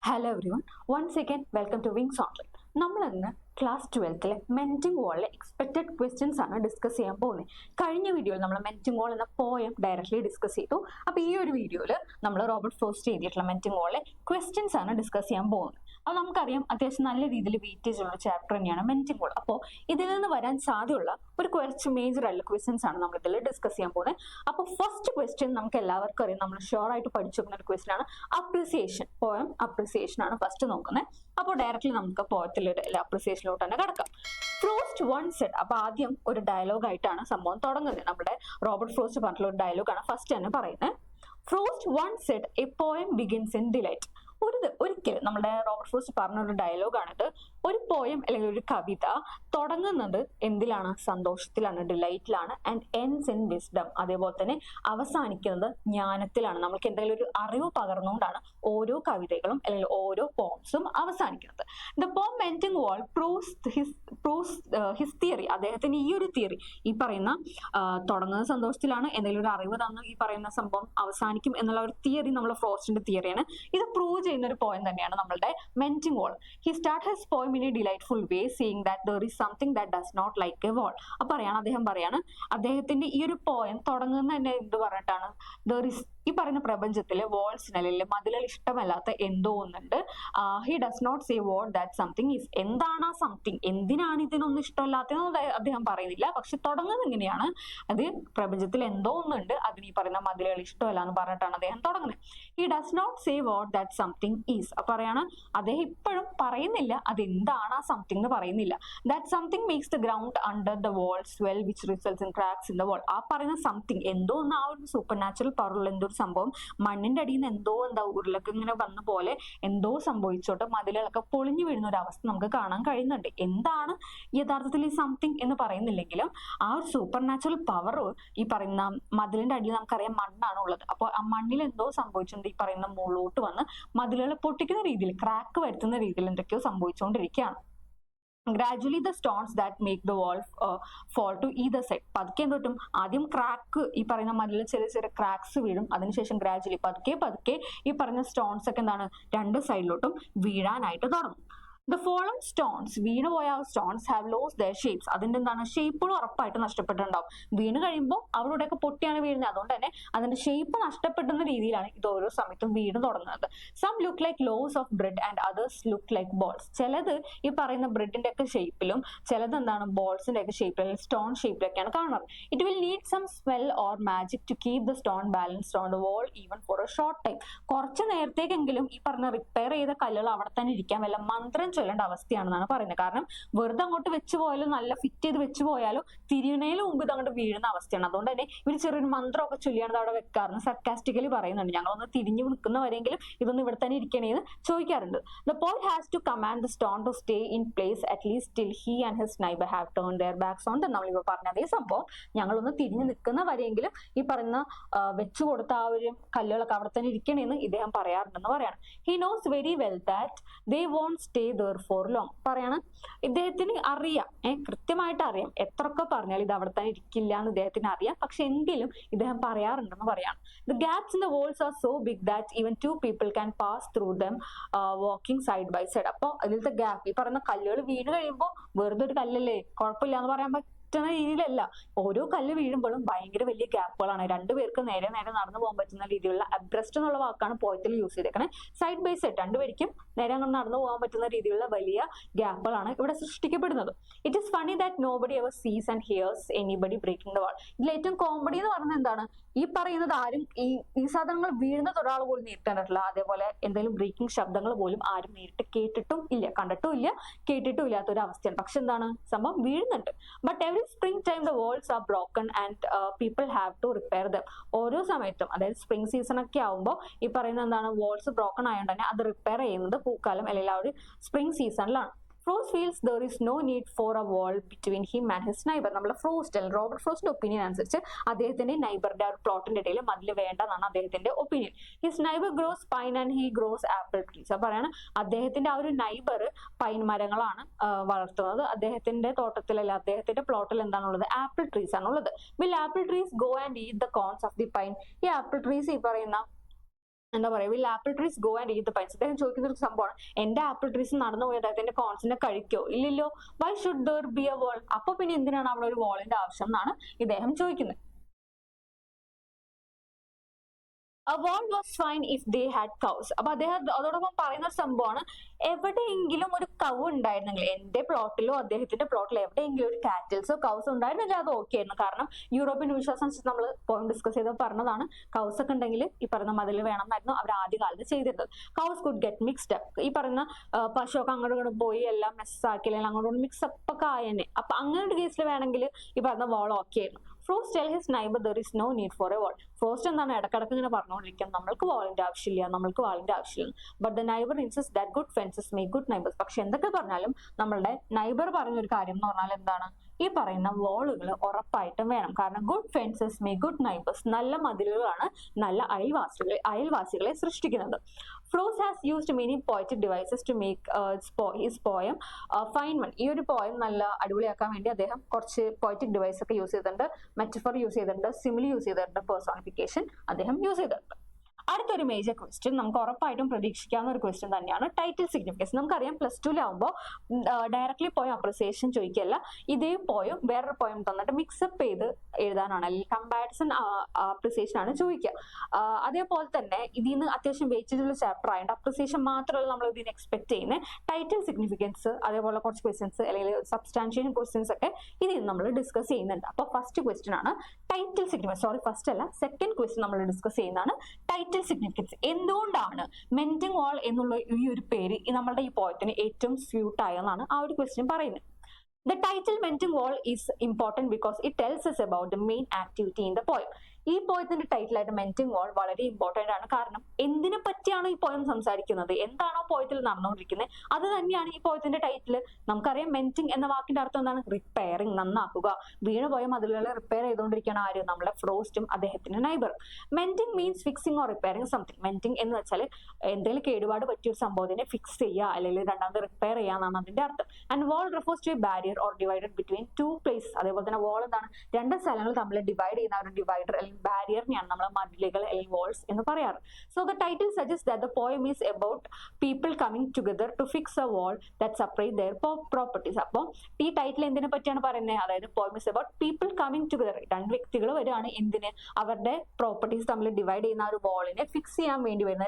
Hello everyone, once again welcome to Wings online. നമ്മൾ ഇന്ന് class 12ലെ മെന്റിംഗ് വാളിലെ എക്സ്പെക്റ്റഡ് ക്വസ്റ്റ്യൻസ് ആണ് ഡിസ്കസ് ചെയ്യാൻ പോകുന്നത്. കഴിഞ്ഞ വീഡിയോയിൽ നമ്മൾ മെന്റിംഗ് വാൾ എന്ന പോയം ഡയറക്റ്റ്ലി ഡിസ്കസ് ചെയ്തു. അപ്പോൾ ഈ ഒരു വീഡിയോയിൽ നമ്മൾ റോബർട്ട് ഫ്രോസ്റ്റ് എഴുതിയിട്ടുള്ള മെന്റിംഗ് വാളിലെ ക്വസ്റ്റ്യൻസ് ആണ് ഡിസ്കസ് ചെയ്യാൻ പോകുന്നത്. അപ്പോൾ നമുക്കറിയാം അത്യാവശ്യം നല്ല രീതിയിൽ വെയിറ്റേജ് ഉള്ള ചാപ്റ്റർ തന്നെയാണ് മെന്റിംഗ് വാൾ. അപ്പോൾ ഇതിൽ നിന്ന് വരാൻ സാധ്യതയുള്ള ഒരു കുറച്ച് മേജർ ആയിട്ടുള്ള ക്വസ്റ്റ്യൻസ് ആണ് നമ്മൾ ഇതിൽ ഡിസ്കസ് ചെയ്യാൻ പോകുന്നത്. അപ്പോൾ ഫസ്റ്റ് ക്വസ്റ്റ്യൻ നമുക്ക് എല്ലാവർക്കും അറിയാം, നമ്മൾ ഷുവർ ആയിട്ട് പഠിച്ചു വെക്കുന്ന ഒരു ക്വസ്റ്റ്യൻ ആണ് അപ്രിസിയേഷൻ. പോയം അപ്രിസിയേഷൻ ആണ് ഫസ്റ്റ് നോക്കുന്നത്. അപ്പോൾ ഡയറക്റ്റ്ലി നമുക്ക് പോയത്തിലെ അപ്രിസിയേഷനിലോട്ട് തന്നെ കിടക്കാം. ഫ്രോസ്റ്റ് വൺ സെഡ്, അപ്പൊ ആദ്യം ഒരു ഡയലോഗ് ആയിട്ടാണ് സംഭവം തുടങ്ങുന്നത്. നമ്മുടെ റോബർട്ട് ഫ്രോസ്റ്റ് പറഞ്ഞിട്ടുള്ള ഒരു ഡയലോഗാണ് ഫസ്റ്റ് തന്നെ പറയുന്നത്. Frost one said a poem begins in delight. ഒരിക്കലും നമ്മുടെ റോബർട്ട് ഫ്രോസ്റ്റ് പറഞ്ഞ ഒരു ഡയലോഗാണിത്. ഒരു പോയം അല്ലെങ്കിൽ ഒരു കവിത തുടങ്ങുന്നത് എന്തിലാണ്? സന്തോഷത്തിലാണ്, ഡിലൈറ്റിലാണ്. ആൻഡ് എൻഡ്സ് ഇൻ വിസ്ഡം, അതേപോലെ തന്നെ അവസാനിക്കുന്നത് ജ്ഞാനത്തിലാണ്. നമുക്ക് എന്തെങ്കിലും ഒരു അറിവ് പകർന്നുകൊണ്ടാണ് ഓരോ കവിതകളും അല്ലെങ്കിൽ ഓരോ പോംസും അവസാനിക്കുന്നത്. The poem mending wall proves his theory. അദ്ദേഹത്തിന് ഈ ഒരു തിയറി, ഈ പറയുന്ന തുടങ്ങുന്നത് സന്തോഷത്തിലാണ്, എന്തെങ്കിലും ഒരു അറിവ് തന്നു ഈ പറയുന്ന സംഭവം അവസാനിക്കും എന്നുള്ള ഒരു തിയറി നമ്മുടെ ഫ്രോസ്റ്റിന്റെ തിയറിയാണ്. ഇത് പ്രൂവ് ചെയ്യുന്ന ഒരു പോയം തന്നെയാണ് നമ്മളുടെ mending wall. He start his poem in a delightful way, seeing that there is something that does not like a wall. അപ്പൊ അദ്ദേഹം പറയാണ് അദ്ദേഹത്തിന്റെ ഈ ഒരു പോയം തുടങ്ങുന്ന തന്നെ എന്ത് പറഞ്ഞിട്ടാണ്? ദർ ഈസ്, ഈ പറയുന്ന പ്രപഞ്ചത്തില് വാൾസിന് അല്ലെങ്കിൽ മതിലുകൾ ഇഷ്ടമല്ലാത്ത എന്തോ ഒന്നുണ്ട്. He does not say what that something is. എന്താണ് ആ സംതിങ്, എന്തിനാണ് ഇതിനൊന്നും ഇഷ്ടമല്ലാത്തതെന്ന് അദ്ദേഹം പറയുന്നില്ല. പക്ഷെ തുടങ്ങുന്നത് ഇങ്ങനെയാണ്, അത് പ്രപഞ്ചത്തിൽ എന്തോ ഒന്നുണ്ട്, അതിന് ഈ പറയുന്ന മതിലുകൾ ഇഷ്ടമല്ല എന്ന് പറഞ്ഞിട്ടാണ് അദ്ദേഹം തുടങ്ങുന്നത്. He does not say what that something is. പറയാണ് അദ്ദേഹം ഇപ്പോഴും പറയുന്നില്ല അതെന്താണ് ആ സംതിങ് എന്ന് പറയുന്നില്ല. That something makes the ground under the wall swell which results in cracks in the wall. ആ പറയുന്ന സംതിങ് എന്തോ ഒന്ന്, ആ ഒരു സൂപ്പർ നാച്ചുറൽ പവറുള്ള എന്തോ സംഭവം, മണ്ണിന്റെ അടിയിൽ നിന്ന് എന്തോ ഉരുളൊക്കെ ഇങ്ങനെ വന്ന പോലെ എന്തോ സംഭവിച്ചോട്ട് മതിലുകളൊക്കെ പൊളിഞ്ഞു വീഴുന്ന ഒരു അവസ്ഥ നമുക്ക് കാണാൻ കഴിയുന്നുണ്ട്. എന്താണ് യഥാർത്ഥത്തിൽ ഈ സംതിങ് എന്ന് പറയുന്നില്ലെങ്കിലും ആ ഒരു സൂപ്പർ നാച്ചുറൽ പവർ ഈ പറയുന്ന മതിലിന്റെ അടിയിൽ നമുക്കറിയാം മണ്ണാണ് ഉള്ളത്. അപ്പോൾ ആ മണ്ണിൽ എന്തോ സംഭവിച്ചിട്ടുണ്ട്, ഈ പറയുന്ന മുകളിലോട്ട് വന്ന് മതിലുകളെ പൊട്ടിക്കുന്ന രീതിയിൽ, ക്രാക്ക് വരുത്തുന്ന രീതിയിൽ എന്തൊക്കെയോ സംഭവിച്ചുകൊണ്ടിരിക്കുകയാണ്. Gradually the stones that make the wall fall to either side. പതുക്കെ എന്തൊട്ടും ആദ്യം ക്രാക്ക്, ഈ പറയുന്ന മതിലിൽ ചെറിയ ചെറിയ ക്രാക്സ് വീഴും. അതിനുശേഷം ഗ്രാജുവലി പതുക്കെ ഈ പറഞ്ഞ സ്റ്റോൺസ് ഒക്കെ എന്താണ് രണ്ട് സൈഡിലോട്ടും വീഴാനായിട്ട് തുടങ്ങും. ദ ഫോളൻ സ്റ്റോൺസ്, വീണ് പോയ ആ stones have loss there shapes. അതിന്റെ എന്താണ് ഷേപ്പുകൾ ഉറപ്പായിട്ട് നഷ്ടപ്പെട്ടിട്ടുണ്ടാവും. വീണ് കഴിയുമ്പോൾ അവരുടെയൊക്കെ പൊട്ടിയാണ് വീഴുന്നത്. അതുകൊണ്ട് തന്നെ അതിന്റെ ഷേപ്പ് നഷ്ടപ്പെടുന്ന രീതിയിലാണ് ഇത് ഓരോ സമയത്തും വീണ് തുടങ്ങുന്നത്. Some look like loaves of bread and others look like balls. ചിലത് ഈ പറയുന്ന ബ്രെഡിന്റെ ഒക്കെ ഷേപ്പിലും, ചിലത് എന്താണ് ബോൾസിന്റെ ഒക്കെ ഷേപ്പിലും, സ്റ്റോൺ ഷേപ്പിലൊക്കെയാണ് കാണുന്നത്. It will need some spell or magic to keep the stone balanced on the wall even for a short time. കുറച്ച് നേരത്തേക്കെങ്കിലും ഈ പറഞ്ഞ റിപ്പയർ ചെയ്ത കല്ലുകൾ അവിടെ തന്നെ ഇരിക്കാൻ വല്ല മന്ത്രം ചൊല്ലേണ്ട അവസ്ഥയാണെന്നാണ് പറയുന്നത്. കാരണം വെറുതെ അങ്ങോട്ട് വെച്ച് പോയാലും, നല്ല ഫിറ്റ് ചെയ്ത് വെച്ച് പോയാലും തിരിയുന്നതിന് മുമ്പ് ഇത് അങ്ങോട്ട് വീഴുന്ന അവസ്ഥയാണ്. അതുകൊണ്ട് തന്നെ ഇവർ ചെറിയൊരു മന്ത്രമൊക്കെ ചൊല്ലിയാണ് അവിടെ വെക്കാറുണ്ട്. സർക്കാസ്റ്റിക്കലി പറയുന്നുണ്ട്, ഞങ്ങളൊന്ന് തിരിഞ്ഞു നിൽക്കുന്നവരെങ്കിലും ഇതൊന്നും ഇവിടെ തന്നെ ഇരിക്കണേന്ന് ചോദിക്കാറുണ്ട്. The poet has to command the stone to stay in place at least till he and his neighbour have turn their backs on. നമ്മളിപ്പോൾ പറഞ്ഞ അതേ സംഭവം, ഞങ്ങളൊന്ന് തിരിഞ്ഞു നിൽക്കുന്നവരെങ്കിലും ഈ പറയുന്ന വെച്ചു കൊടുത്ത ആ ഒരു കല്ലുകളൊക്കെ അവിടെ തന്നെ ഇരിക്കണേന്ന് ഇദ്ദേഹം പറയാറുണ്ടെന്ന് പറയാണ്. He knows very well that they won't stay there for long. പറയാണ് ഇദ്ദേഹത്തിന് അറിയാം, കൃത്യമായിട്ട് അറിയാം, എത്രയൊക്കെ പറഞ്ഞാൽ ഇത് അവിടെ തന്നെ ഇരിക്കില്ല എന്ന് ഇദ്ദേഹത്തിന് അറിയാം. പക്ഷെ എങ്കിലും ഇദ്ദേഹം പറയാറുണ്ടെന്ന് പറയാണ്. The gaps in the walls are so big that even two people can pass through them walking side by side. അപ്പോൾ അതിലത്തെ ഗ്യാപ്പ്, ഈ പറയുന്ന കല്ലുകൾ വീണ് കഴിയുമ്പോൾ വെറുതെ ഒരു കല്ലല്ലേ കുഴപ്പമില്ല എന്ന് പറയാൻ പറ്റുന്ന രീതിയിലല്ല, ഓരോ കല്ല് വീഴുമ്പോഴും ഭയങ്കര വലിയ ഗ്യാപ്പുകളാണ്. രണ്ടുപേർക്ക് നേരെ നടന്നു പോകാൻ പറ്റുന്ന രീതിയിലുള്ള അബ്രസ്റ്റ് എന്നുള്ള വാക്കാണ് പോയത്തിൽ യൂസ് ചെയ്തേക്കണേ. സൈഡ് ബൈ സൈഡ് രണ്ടുപേർക്കും നേരെ അങ്ങനെ നടന്നു പോകാൻ പറ്റുന്ന രീതിയിലുള്ള വലിയ ഗ്യാപ്പുകളാണ് ഇവിടെ സൃഷ്ടിക്കപ്പെടുന്നത്. It is funny that nobody ever sees and hears anybody breaking the wall. ഇതിൽ ഏറ്റവും കോമഡി എന്ന് പറയുന്നത് എന്താണ്? ഈ പറയുന്നത് ആരും ഈ സാധനങ്ങൾ വീഴുന്നത് ഒരാൾ പോലും നേരിട്ട് കണ്ടിട്ടില്ല. അതേപോലെ എന്തെങ്കിലും ബ്രേക്കിംഗ് ശബ്ദങ്ങൾ പോലും ആരും നേരിട്ട് കേട്ടിട്ടും ഇല്ല, കണ്ടിട്ടും ഇല്ല, കേട്ടിട്ടും ഇല്ലാത്ത ഒരു അവസ്ഥയാണ്. പക്ഷെ എന്താണ് സംഭവം? വീഴുന്നുണ്ട്. But every spring time the walls are broken and people have to repair them. ഓരോ സമയത്തും, അതായത് സ്പ്രിംഗ് സീസൺ ഒക്കെ ആവുമ്പോൾ ഈ പറയുന്ന എന്താണ് വാൾസ് ബ്രോക്കൺ ആയതുകൊണ്ട് തന്നെ അത് റിപ്പയർ ചെയ്യുന്നത് പൂക്കാലം അല്ലെങ്കിൽ ആ ഒരു spring സീസണിലാണ്. Frost feels there is no need for a wall between him and his neighbor. നമ്മളെ ഫ്രോസ്റ്റ്, റോബർട്ട് ഫ്രോസ്റ്റിന്റെ ഒപ്പീനിയൻ അനുസരിച്ച് അദ്ദേഹത്തിന്റെ നൈബറിന്റെ ഒരു പ്ലോട്ടിന്റെ ഇടയിൽ മതിൽ വേണ്ടെന്നാണ് അദ്ദേഹത്തിന്റെ opinion. His neighbour gross pine and he gross apple trees. അപ്പൊ പറയാണ് അദ്ദേഹത്തിന്റെ ആ ഒരു നൈബർ പൈൻ മരങ്ങളാണ് വളർത്തുന്നത്. അദ്ദേഹത്തിന്റെ തോട്ടത്തിലല്ല, അദ്ദേഹത്തിന്റെ പ്ലോട്ടിൽ എന്താണുള്ളത്? ആപ്പിൾ ട്രീസ് ആണുള്ളത്. Will apple trees go and eat the cones of the pine. ഈ ആപ്പിൾ ട്രീസ് ഈ പറയുന്ന എന്താ പറയുക, will apple trees go and eat the pines. അദ്ദേഹം ചോദിക്കുന്ന ഒരു സംഭവമാണ്, എന്റെ ആപ്പിൾ ട്രീസ് നടന്നു പോയി അദ്ദേഹത്തിന്റെ കോൺസിനെ കഴിക്കോ? ഇല്ലല്ലോ. Why should there be A wall? അപ്പൊ പിന്നെ എന്തിനാണ് അവിടെ ഒരു വാളിന്റെ ആവശ്യം എന്നാണ് ഇദ്ദേഹം ചോദിക്കുന്നത്. A wall was fine if they had cows. അപ്പൊ അദ്ദേഹം അതോടൊപ്പം പറയുന്ന ഒരു സംഭവമാണ്, എവിടെയെങ്കിലും ഒരു കൗ ഉണ്ടായിരുന്നെങ്കിൽ, എന്റെ പ്ലോട്ടിലോ അദ്ദേഹത്തിന്റെ പ്ലോട്ടിലോ എവിടെയെങ്കിലും ഒരു കാറ്റിൽസോ കൗസോ ഉണ്ടായിരുന്നെങ്കിൽ അത് ഓക്കെ ആയിരുന്നു. കാരണം യൂറോപ്യൻ വിശ്വാസം നമ്മൾ പോയിന്റ് ഡിസ്കസ് ചെയ്ത് പറഞ്ഞതാണ്, കൗസ് ഒക്കെ ഉണ്ടെങ്കിൽ ഈ പറയുന്ന മതിൽ വേണമെന്നായിരുന്നു അവർ ആദ്യകാലത്ത് ചെയ്തിരുന്നത്. Cows could get mixed up. ഈ പറയുന്ന പശുവൊക്കെ അങ്ങോട്ടും ഇങ്ങോട്ടും പോയി എല്ലാം മെസ്സാക്കി അല്ലെങ്കിൽ അങ്ങോട്ടും മിക്സ് അപ്പ് ഒക്കെ ആയെന്നെ. അപ്പൊ അങ്ങനെ ഒരു കേസിൽ വേണമെങ്കിൽ ഈ പറയുന്ന വാൾ ഓക്കെ ആയിരുന്നു. Frost tell his neighbor there is no need for a wall. Frost എന്താണ് ഇടക്കിടക്ക് ഇങ്ങനെ പറഞ്ഞുകൊണ്ടിരിക്കുന്നത്, നമ്മൾക്ക് വാളിന്റെ ആവശ്യമില്ല, നമ്മൾക്ക് വാളിന്റെ ആവശ്യമില്ല. But the neighbour insist that good fences make good neighbours. പക്ഷെ എന്തൊക്കെ പറഞ്ഞാലും നമ്മളുടെ നൈബർ പറഞ്ഞൊരു കാര്യം എന്ന് പറഞ്ഞാൽ എന്താണ്, ഈ പറയുന്ന വാളുകൾ ഉറപ്പായിട്ടും വേണം. കാരണം good fences make good neighbours, നല്ല മതിലുകളാണ് നല്ല അയൽവാസികളെ സൃഷ്ടിക്കുന്നത്. Frost has used many poetic devices to make his poem fine one. ഈ ഒരു പോയം നല്ല അടിപൊളിയാക്കാൻ വേണ്ടി അദ്ദേഹം കുറച്ച് പോയറ്റിക് ഡിവൈസ് ഒക്കെ യൂസ് ചെയ്തിട്ടുണ്ട്, മെറ്റഫർ യൂസ് ചെയ്തിട്ടുണ്ട്, സിമിലി യൂസ് ചെയ്തിട്ടുണ്ട്, പേഴ്സോണിഫിക്കേഷൻ അദ്ദേഹം യൂസ് ചെയ്തിട്ടുണ്ട്. അടുത്തൊരു മേജർ ക്വസ്റ്റ്യൻ, നമുക്ക് ഉറപ്പായിട്ടും പ്രതീക്ഷിക്കാവുന്ന ഒരു ക്വസ്റ്റ്യൻ തന്നെയാണ് ടൈറ്റിൽ സിഗ്നിഫിക്കൻസ്. നമുക്കറിയാം പ്ലസ് ടുവിലാവുമ്പോൾ ഡയറക്ട്ലി പോയം അപ്രിസിയേഷൻ ചോദിക്കല്ല, ഇതേ പോയം വേറൊരു പോയം തന്നിട്ട് മിക്സപ്പ് ചെയ്ത് എഴുതാനാണ്, അല്ലെങ്കിൽ കമ്പാരിസൺ അപ്രിസിയേഷൻ ആണ് ചോദിക്കുക. അതേപോലെ തന്നെ ഇതിൽ നിന്ന് അത്യാവശ്യം വെയിറ്റേജുള്ള ചാപ്റ്റർ ആയതുകൊണ്ട് അപ്രിസിയേഷൻ മാത്രമല്ല നമ്മൾ ഇതിന് എക്സ്പെക്ട് ചെയ്യുന്നത്, ടൈറ്റിൽ സിഗ്നിഫിക്കൻസ് അതേപോലെ കുറച്ച് ക്വസ്റ്റ്യൻസ് അല്ലെങ്കിൽ സബ്സ്റ്റാൻഷിയേഷൻ ക്വസ്റ്റ്യൻസ് ഒക്കെ ഇതിൽ നമ്മൾ ഡിസ്കസ് ചെയ്യുന്നുണ്ട്. അപ്പോൾ ഫസ്റ്റ് ക്വസ്റ്റ്യൻ ആണ് ടൈറ്റിൽ സിഗ്നിഫിക്കൻസ്, ഫസ്റ്റ് അല്ല സെക്കൻഡ് ക്വസ്റ്റ്യൻ നമ്മൾ ഡിസ്കസ് ചെയ്യുന്നതാണ് ടൈറ്റിൽ സിഗ്നിഫിക്കൻസ്. എന്തുകൊണ്ടാണ് മെന്റിംഗ് വാൾ എന്നുള്ള ഈ ഒരു പേര് നമ്മളുടെ ഈ പോയത്തിന് ഏറ്റവും സ്യൂട്ട് ആയെന്നാണ് ആ ഒരു ക്വസ്റ്റ്യൻ പറയുന്നത്. The title Melting Wall is important because it tells us about the main activity in the poem. ഈ പോയത്തിന്റെ ടൈറ്റിൽ ആയിട്ട് മെന്റിംഗ് വാൾ വളരെ ഇമ്പോർട്ടന്റ് ആണ്. കാരണം എന്തിനെ പറ്റിയാണ് ഈ പോയം സംസാരിക്കുന്നത്, എന്താണോ പോയത്തിൽ നടന്നുകൊണ്ടിരിക്കുന്നത് അത് തന്നെയാണ് ഈ പോയത്തിന്റെ ടൈറ്റിൽ. നമുക്കറിയാം മെന്റിംഗ് എന്ന വാക്കിന്റെ അർത്ഥം എന്താണ്, റിപ്പയറിംഗ്, നന്നാക്കുക. വീണ് പോയ മതിലുകളെ റിപ്പയർ ചെയ്തുകൊണ്ടിരിക്കുകയാണ് ആര്, നമ്മളെ ഫ്രോസ്റ്റും അദ്ദേഹത്തിന്റെ നൈബറും. Mending means fixing or repairing something. Mending എന്ന് വെച്ചാൽ എന്തെങ്കിലും കേടുപാട് പറ്റിയ ഒരു സംഭവത്തിനെ ഫിക്സ് ചെയ്യുക അല്ലെങ്കിൽ രണ്ടാമത് റിപ്പയർ ചെയ്യാന്നാണ് അതിന്റെ അർത്ഥം. And wall refers to a barrier or divided between two places. അതേപോലെ തന്നെ വാൾ എന്താണ്, രണ്ട് സ്ഥലങ്ങൾ തമ്മിൽ ഡിവൈഡ് ചെയ്യുന്ന ഒരു ഡിവൈഡർ അല്ലെങ്കിൽ ബാരിയറിനെയാണ് നമ്മൾ മതിലുകൾ അല്ലെങ്കിൽ വാൾസ് എന്ന് പറയാറ്. So the title suggest that the poem is about people coming together to fix a wall that separate their properties. അപ്പോൾ ഈ ടൈറ്റിൽ എന്തിനെ പറ്റിയാണ് പറയുന്നത്, അതായത് poem is about people coming together, രണ്ട് വ്യക്തികൾ വരികയാണ് എന്തിന്, അവരുടെ പ്രോപ്പർട്ടീസ് തമ്മിൽ ഡിവൈഡ് ചെയ്യുന്ന ഒരു വാളിനെ ഫിക്സ് ചെയ്യാൻ വേണ്ടി വരുന്ന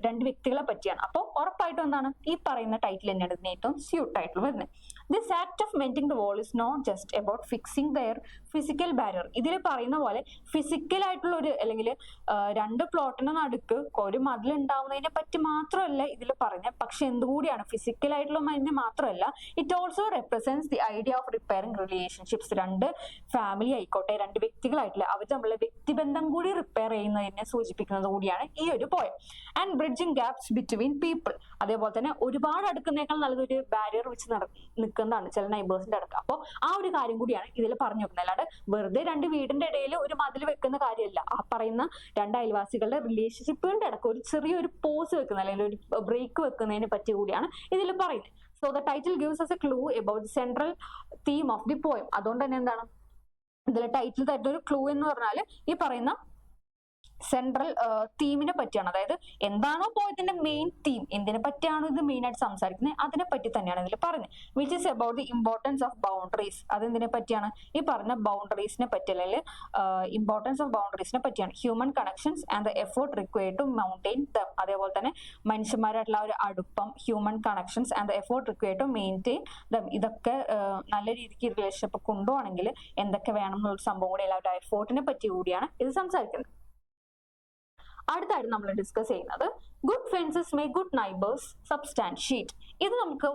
രണ്ട് വ്യക്തികളെ പറ്റിയാണ്. അപ്പോൾ ഉറപ്പായിട്ടും എന്താണ് ഈ പറയുന്ന ടൈറ്റിൽ തന്നെയാണ് ഇതിന് ഏറ്റവും സ്യൂട്ട് ആയിട്ടുള്ള വരുന്നത്. This act of mending the wall is not just about fixing their physical barrier. ഇതിൽ പറയുന്ന പോലെ ഫിസിക്കൽ ആയിട്ടുള്ള ഒരു അല്ലെങ്കിൽ രണ്ട് പ്ലോട്ടിന് നടുക്ക് ഒരു മതിൽ ഉണ്ടാവുന്നതിനെ പറ്റി മാത്രമല്ല ഇതിൽ പറഞ്ഞത്, പക്ഷെ എന്തുകൂടിയാണ് ഫിസിക്കൽ ആയിട്ടുള്ള മതിലിനെ മാത്രമല്ല, it also represents the idea of repairing relationships. രണ്ട് ഫാമിലി ആയിക്കോട്ടെ, രണ്ട് വ്യക്തികളായിട്ടില്ല, അവർ തമ്മിലുള്ള വ്യക്തിബന്ധം കൂടി റിപ്പയർ ചെയ്യുന്നതിനെ സൂചിപ്പിക്കുന്നത് കൂടിയാണ് ഈ ഒരു poem. And bridging gaps between people. അതേപോലെ തന്നെ ഒരുപാട് അടുക്കുന്നേക്കാൾ നല്ലതൊരു ബാരിയർ വെച്ച് നിൽക്കുന്നതാണ് ചില നൈബേഴ്സിന്റെ അടുത്ത്. അപ്പോൾ ആ ഒരു കാര്യം കൂടിയാണ് ഇതിൽ പറഞ്ഞു വെക്കുന്നത്. അല്ലാണ്ട് വെറുതെ രണ്ട് വീടിന്റെ ഇടയിൽ ഒരു മതിൽ വെക്കുന്ന കാര്യമല്ല, ആ പറയുന്ന രണ്ട് അയൽവാസികളുടെ റിലേഷൻഷിപ്പുകളുടെ ഇടയ്ക്ക് ഒരു ചെറിയൊരു പോസ് വെക്കുന്ന അല്ലെങ്കിൽ ഒരു ബ്രേക്ക് വെക്കുന്നതിനെ പറ്റി കൂടിയാണ് ഇതിൽ പറയുന്നത്. So the title gives us a clue about the central theme of the poem. അതുകൊണ്ട് തന്നെ എന്താണ് ഇതിലെ ടൈറ്റിൽ തരുന്ന ഒരു ക്ലൂ എന്ന് പറഞ്ഞാൽ ഈ പറയുന്ന സെൻട്രൽ തീമിനെ പറ്റിയാണ്. അതായത് എന്താണോ പോയതിന്റെ മെയിൻ തീം, എന്തിനെ പറ്റിയാണോ ഇത് മെയിൻ ആയിട്ട് സംസാരിക്കുന്നത് അതിനെ പറ്റി തന്നെയാണ് ഇതിൽ പറയുന്നത്. Which is about the importance of boundaries. അതെന്തിനെ പറ്റിയാണ്, ഈ പറഞ്ഞ ബൗണ്ടറീസിനെ പറ്റി അല്ലെങ്കിൽ ഇമ്പോർട്ടൻസ് ഓഫ് ബൗണ്ടറീസിനെ പറ്റിയാണ്. Human connections and the effort required to maintain them. അതേപോലെ തന്നെ മനുഷ്യന്മാരായിട്ടുള്ള ഒരു അടുപ്പം, human connections and the effort required to maintain them. ഇതൊക്കെ നല്ല രീതിക്ക് റിലേഷൻഷിപ്പ് കൊണ്ടുപോകണമെങ്കിൽ എന്തൊക്കെ വേണം എന്നുള്ള സംഭവം കൂടി എല്ലാവരുടെ എഫേർട്ടിനെ പറ്റി കൂടിയാണ് ഇത് സംസാരിക്കുന്നത്. അടുത്തായിട്ട് നമ്മൾ ഡിസ്കസ് ചെയ്യുന്നത് good fences make good neighbours substantiate. ഇത് നമുക്ക്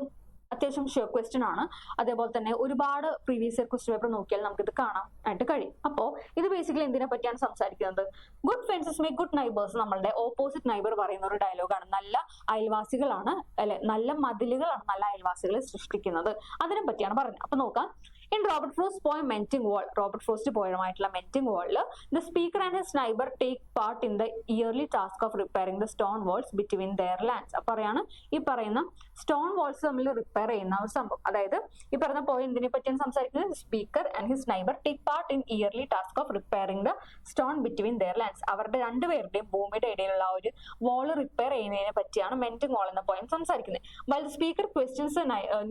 അത്യാവശ്യം ഷുവർ ക്വസ്റ്റ്യൻ ആണ്. അതേപോലെ തന്നെ ഒരുപാട് പ്രീവിയസ് ഇയർ ക്വസ്റ്റ്യൻ പേപ്പർ നോക്കിയാൽ നമുക്ക് ഇത് കാണാൻ ആയിട്ട് കഴിയും. അപ്പോൾ ഇത് ബേസിക്കലി എന്തിനെ പറ്റിയാണ് സംസാരിക്കുന്നത്, good fences make good neighbours നമ്മളുടെ ഓപ്പോസിറ്റ് നൈബർ പറയുന്ന ഒരു ഡയലോഗാണ്. നല്ല അയൽവാസികളാണ് അല്ലെ, നല്ല മതിലുകളാണ് നല്ല അയൽവാസികളെ സൃഷ്ടിക്കുന്നത്, അതിനെ പറ്റിയാണ് പറയുന്നത്. അപ്പൊ നോക്കാം, In Robert Frost's poem Melting Wall, Robert Frost പോയമായിട്ടുള്ള Melting Wall, the speaker and his neighbor take part in the yearly task of repairing the stone walls between their lands. അപ്പൊ പറയാണ് ഈ പറയുന്ന സ്റ്റോൺ വാൾസ് തമ്മിൽ repair ചെയ്യുന്ന ഒരു സംഭവം. അതായത് ഈ പറയുന്ന പോയം എന്തിനെ പറ്റിയാണ് സംസാരിക്കുന്നത്? Speaker and his neighbour take part in yearly task of repairing the stone between their lands. അവരുടെ രണ്ടുപേരുടെയും ഭൂമിയുടെ ഇടയിലുള്ള ഒരു വാൾ റിപ്പയർ ചെയ്യുന്നതിനെ പറ്റിയാണ് മെന്റിംഗ് വാൾ എന്ന പോയം സംസാരിക്കുന്നത്. While the speaker questions the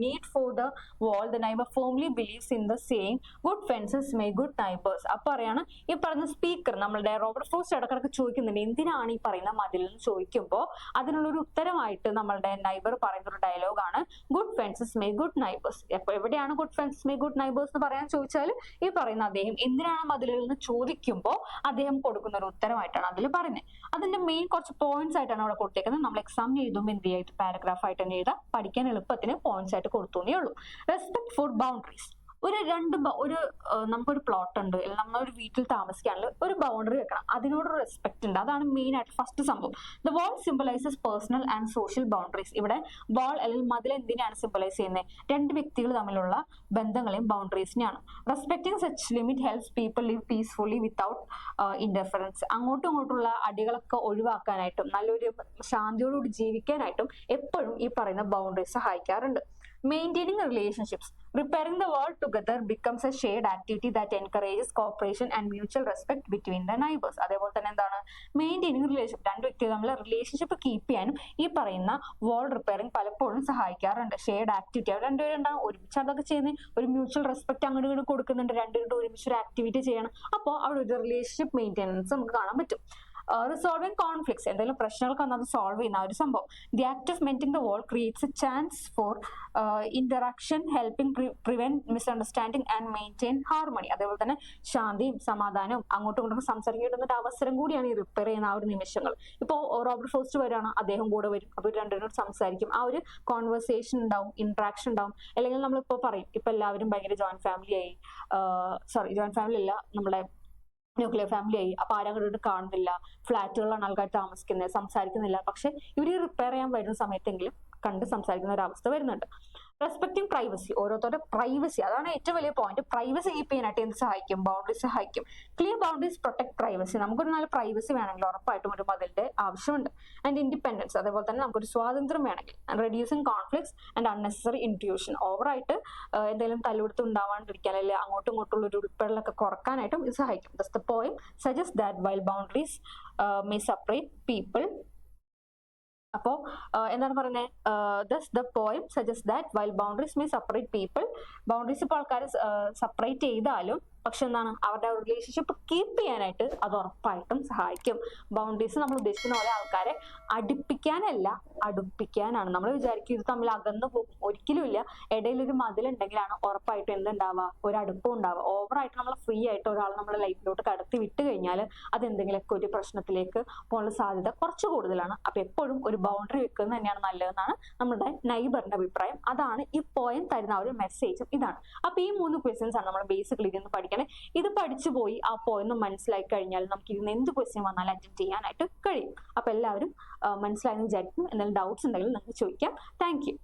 need for the wall, the neighbor firmly believes in the saying good fences make good neighbors. അപ്പൊ പറയാണ് ഈ പറയുന്ന സ്പീക്കർ നമ്മളുടെ റോബർട്ട് ഫ്രോസ്റ്റ് ഇടക്കിടക്ക് ചോദിക്കുന്നുണ്ട് എന്തിനാണ് ഈ പറയുന്ന മതിൽ എന്ന് ചോദിക്കുമ്പോൾ അതിനുള്ളൊരു ഉത്തരമായിട്ട് നമ്മളുടെ നൈബർ പറയുന്ന ഒരു ഡയലോഗാണ് good fences may good neighbours. അപ്പൊ എവിടെയാണ് good fences may good neighbours എന്ന് പറയാൻ ചോദിച്ചാൽ ഈ പറയുന്ന അദ്ദേഹം എന്തിനാണ് മതിലുകൾ എന്ന് ചോദിക്കുമ്പോൾ അദ്ദേഹം കൊടുക്കുന്ന ഒരു ഉത്തരമായിട്ടാണ് അതിൽ പറയുന്നത്. അതിന്റെ മെയിൻ കുറച്ച് പോയിന്റ്സ് ആയിട്ടാണ് അവിടെ കൊടുത്തേക്കുന്നത്. നമ്മൾ എക്സാമിന് എഴുതുമ്പോൾ എന്ത് ചെയ്ത് പാരഗ്രാഫ് ആയിട്ട് തന്നെ എഴുതാം, പഠിക്കാൻ എളുപ്പത്തിന് പോയിന്റ്സ് ആയിട്ട് കൊടുത്തേ ഉള്ളൂ. Respect for boundaries. നമുക്കൊരു പ്ലോട്ട് ഉണ്ട്, നമ്മളൊരു വീട്ടിൽ താമസിക്കാനുള്ള ഒരു ബൗണ്ടറി വെക്കണം, അതിനോടൊരു റെസ്പെക്ട് ഉണ്ട്. അതാണ് മെയിൻ ആയിട്ട് ഫസ്റ്റ് സംഭവം. The wall symbolises personal and social boundaries. ഇവിടെ വാൾ അല്ലെങ്കിൽ മതിൽ എന്തിനാണ് സിംബലൈസ് ചെയ്യുന്നത്? രണ്ട് വ്യക്തികൾ തമ്മിലുള്ള ബന്ധങ്ങളെയും ബൗണ്ടറീസിനെയാണ്. Respecting such limit helps people live peacefully without interference. അങ്ങോട്ടും ഇങ്ങോട്ടുള്ള അടികളൊക്കെ ഒഴിവാക്കാനായിട്ടും നല്ലൊരു ശാന്തിയോടുകൂടി ജീവിക്കാനായിട്ടും എപ്പോഴും ഈ പറയുന്ന ബൗണ്ടറീസ് സഹായിക്കാറുണ്ട്. Maintaining relationships. Repairing the world together becomes a shared activity that encourages cooperation and mutual respect between the neighbors. അതേപോലെ തന്നെ എന്താണ് മെയിൻറ്റെയിനിങ് റിലേഷൻഷിപ്പ്? രണ്ട് വ്യക്തികൾ തമ്മിൽ റിലേഷൻഷിപ്പ് കീപ്പ് ചെയ്യാനും ഈ പറയുന്ന വാൾ റിപ്പയറിംഗ് പലപ്പോഴും സഹായിക്കാറുണ്ട്. ഷെയർഡ് ആക്ടിവിറ്റി, അവർ രണ്ടുപേരും ഉണ്ടാകും ഒരുമിച്ച് അതൊക്കെ ചെയ്യുന്നത്, ഒരു മ്യൂച്വൽ റെസ്പെക്ട് അങ്ങോട്ട് ഇങ്ങോട്ട് കൊടുക്കുന്നുണ്ട്, രണ്ടുപേരും ഒരുമിച്ച് ഒരു ആക്ടിവിറ്റി ചെയ്യണം. അപ്പോൾ അവിടെ ഒരു റിലേഷൻഷിപ്പ് മെയിൻറ്റെനൻസ് നമുക്ക് കാണാൻ പറ്റും. റിസോൾവിംഗ് കോൺഫ്ലിക്ട്സ്, എന്തെങ്കിലും പ്രശ്നങ്ങൾക്ക് വന്നാൽ അത് സോൾവ് ചെയ്യുന്ന ഒരു സംഭവം. The act of mending the wall creates a chance for interaction, helping prevent misunderstanding and maintain harmony. അതേപോലെ തന്നെ ശാന്തിയും സമാധാനവും അങ്ങോട്ടും ഇങ്ങോട്ടും സംസാരിക്കാൻ കിട്ടുന്ന അവസരം കൂടിയാണ് ഈ റിപ്പയർ ചെയ്യുന്ന ആ ഒരു നിമിഷങ്ങൾ. ഇപ്പോൾ റോബർട്ട് ഫ്രോസ്റ്റ് വരികയാണ്, അദ്ദേഹം കൂടെ വരും, അപ്പോൾ രണ്ടുപേരോട് സംസാരിക്കും, ആ ഒരു കോൺവെർസേഷൻ ഉണ്ടാവും, ഇന്ററാക്ഷൻ ഉണ്ടാവും. അല്ലെങ്കിൽ നമ്മളിപ്പോൾ പറയും ഇപ്പൊ എല്ലാവരും ഭയങ്കര ജോയിന്റ് ഫാമിലി ആയി, ജോയിന്റ് ഫാമിലി അല്ല, നമ്മുടെ ന്യൂക്ലിയർ ഫാമിലി ആയി, അപ്പൊ ആരും അങ്ങോട്ട് കാണുന്നില്ല, ഫ്ലാറ്റുകളിലാണ് ആൾക്കാർ താമസിക്കുന്നത്, സംസാരിക്കുന്നില്ല. പക്ഷെ ഇവര് റിപ്പയർ ചെയ്യാൻ വരുന്ന സമയത്തെങ്കിലും കണ്ട് സംസാരിക്കുന്ന ഒരു അവസ്ഥ വരുന്നുണ്ട്. റെസ്പെക്ടിങ് പ്രൈവസി, ഓരോരുത്തരുടെ പ്രൈവസി, അതാണ് ഏറ്റവും വലിയ പോയിന്റ്. പ്രൈവസി കീപ്പ് ചെയ്യാനായിട്ട് എന്ത് സഹായിക്കും? ബൗണ്ടറീസ് സഹായിക്കും. Clear boundaries protect privacy. നമുക്കൊരു നല്ല പ്രൈവസി വേണമെങ്കിൽ ഉറപ്പായിട്ടും ഒരു മതിലിന്റെ ആവശ്യമുണ്ട്. ആൻഡ് ഇൻഡിപെൻഡൻസ്, അതേപോലെ തന്നെ നമുക്കൊരു സ്വാതന്ത്ര്യം വേണമെങ്കിൽ. Reducing conflicts and unnecessary intrusion, ഓവറായിട്ട് എന്തെങ്കിലും തല്ലുകൊടുത്ത് ഉണ്ടാവാണ്ടിരിക്കാൻ അല്ലെങ്കിൽ അങ്ങോട്ടും ഇങ്ങോട്ടുള്ള ഒരു ഉൾപ്പെടലൊക്കെ കുറക്കാനായിട്ടും ഇത് സഹായിക്കും. Thus the poem suggest that while boundaries may separate people. അപ്പോ എന്താണ് പറയുന്നത്? Thus the poem suggest that while boundaries may separate people. Boundaries ഇപ്പോൾ ആൾക്കാർ സെപ്പറേറ്റ് ചെയ്താലും പക്ഷെ എന്താണ് അവരുടെ റിലേഷൻഷിപ്പ് കീപ്പ് ചെയ്യാനായിട്ട് അത് ഉറപ്പായിട്ടും സഹായിക്കും. ബൗണ്ടറീസ് നമ്മൾ ഉദ്ദേശിക്കുന്ന പോലെ ആൾക്കാരെ അടുപ്പിക്കാനല്ല, അടുപ്പിക്കാനാണ്. നമ്മൾ വിചാരിക്കും ഇത് തമ്മിൽ അകന്നു പോകും, ഒരിക്കലും ഇല്ല. ഇടയിലൊരു മതിലുണ്ടെങ്കിലാണ് ഉറപ്പായിട്ടും എന്തുണ്ടാവുക? ഒരു അടുപ്പം ഉണ്ടാവുക. ഓവറായിട്ട് നമ്മൾ ഫ്രീ ആയിട്ട് ഒരാൾ നമ്മുടെ ലൈഫിലോട്ട് കടത്തി വിട്ട് കഴിഞ്ഞാൽ അതെന്തെങ്കിലുമൊക്കെ ഒരു പ്രശ്നത്തിലേക്ക് പോകാനുള്ള സാധ്യത കുറച്ച് കൂടുതലാണ്. അപ്പൊ എപ്പോഴും ഒരു ബൗണ്ടറി വെക്കുന്നത് തന്നെയാണ് നല്ലതെന്നാണ് നമ്മുടെ നൈബറിന്റെ അഭിപ്രായം. അതാണ് ഈ പോയം തരുന്ന ഒരു മെസ്സേജും ഇതാണ്. അപ്പൊ ഈ 3 ക്വസ്റ്റ്യൻസ് ആണ് നമ്മൾ ബേസിക്കലി ഇതിന്ന് പഠിക്കുന്നത്. ഇത് പഠിച്ചു പോയി ആ പോയിന്റ് മനസ്സിലാക്കി കഴിഞ്ഞാൽ നമുക്ക് ഇതിന് എന്ത് ക്വസ്റ്റ്യൻ വന്നാലും അറ്റൻഡ് ചെയ്യാനായിട്ട് കഴിയും. അപ്പൊ എല്ലാവരും മനസ്സിലായെന്ന് വിചാരിക്കും. എന്തെങ്കിലും ഡൗട്ട്സ് ഉണ്ടെങ്കിൽ നിങ്ങൾക്ക് ചോദിക്കാം. Thank you.